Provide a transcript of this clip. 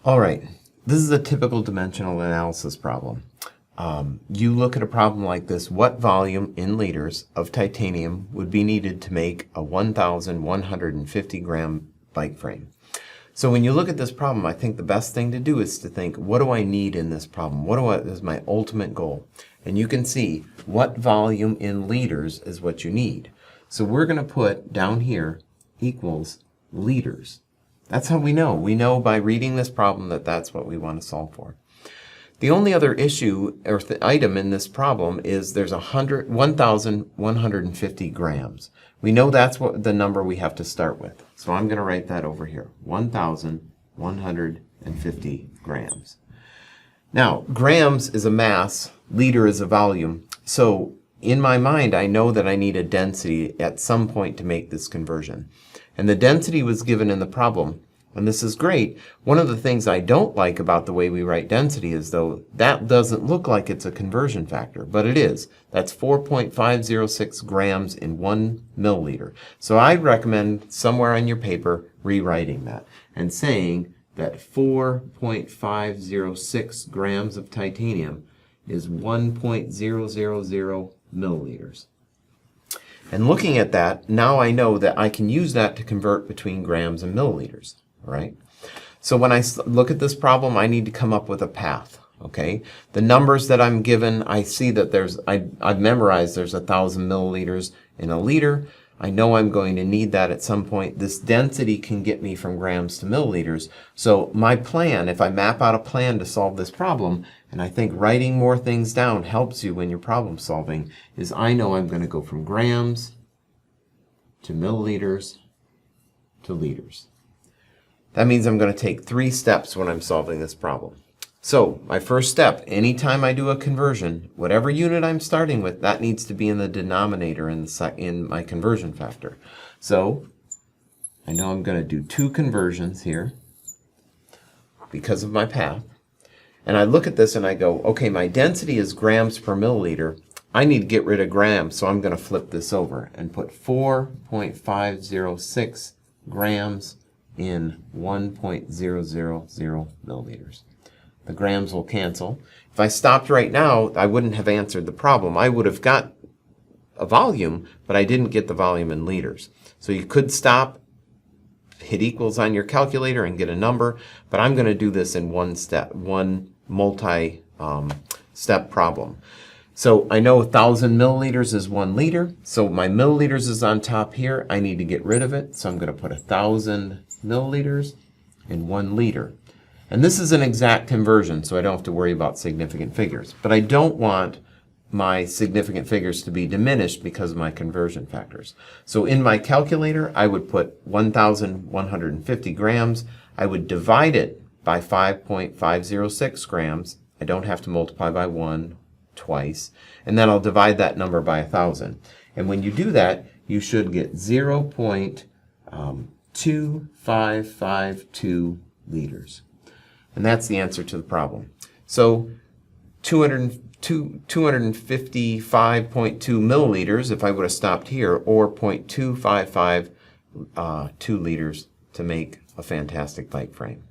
All right, this is a typical dimensional analysis problem. You look at a problem like this: what volume in liters of titanium would be needed to make a 1,150 gram bike frame? So when you look at this problem, I think the best thing to do is to think, what do I need in this problem? What is my ultimate goal? And you can see what volume in liters is what you need. So we're going to put down here equals liters. That's how we know. We know by reading this problem that that's what we want to solve for. The only other issue or item in this problem is there's 1,150 grams. We know that's what the number we have to start with. So I'm going to write that over here, 1,150 grams. Now, grams is a mass, liter is a volume. So in my mind, I know that I need a density at some point to make this conversion. And the density was given in the problem. And this is great. One of the things I don't like about the way we write density is, though, that doesn't look like it's a conversion factor, but it is. That's 4.506 grams in 1 milliliter. So I'd recommend somewhere on your paper rewriting that and saying that 4.506 grams of titanium is 1.000 milliliters. And looking at that, now I know that I can use that to convert between grams and milliliters. Right? So when I look at this problem, I need to come up with a path. Okay? The numbers that I'm given, I see that I've memorized there's 1,000 milliliters in a liter. I know I'm going to need that at some point. This density can get me from grams to milliliters. So my plan, if I map out a plan to solve this problem, and I think writing more things down helps you when you're problem solving, is I know I'm going to go from grams to milliliters to liters. That means I'm going to take 3 steps when I'm solving this problem. So my first step, anytime I do a conversion, whatever unit I'm starting with, that needs to be in the denominator in my conversion factor. So I know I'm going to do 2 conversions here because of my path. And I look at this and I go, okay, my density is grams per milliliter. I need to get rid of grams, so I'm going to flip this over and put 4.506 grams in 1.000 milliliters. The grams will cancel. If I stopped right now, I wouldn't have answered the problem. I would have got a volume, but I didn't get the volume in liters. So you could stop, hit equals on your calculator and get a number, but I'm going to do this in one multi-step problem. So I know 1,000 milliliters is 1 liter. So my milliliters is on top here. I need to get rid of it. So I'm going to put 1,000 milliliters in 1 liter. And this is an exact conversion, so I don't have to worry about significant figures. But I don't want my significant figures to be diminished because of my conversion factors. So in my calculator, I would put 1,150 grams. I would divide it by 5.506 grams. I don't have to multiply by 1 twice. And then I'll divide that number by 1,000. And when you do that, you should get 0.2552 liters. And that's the answer to the problem. So 255.2 milliliters, if I would have stopped here, or 0.255 liters to make a fantastic bike frame.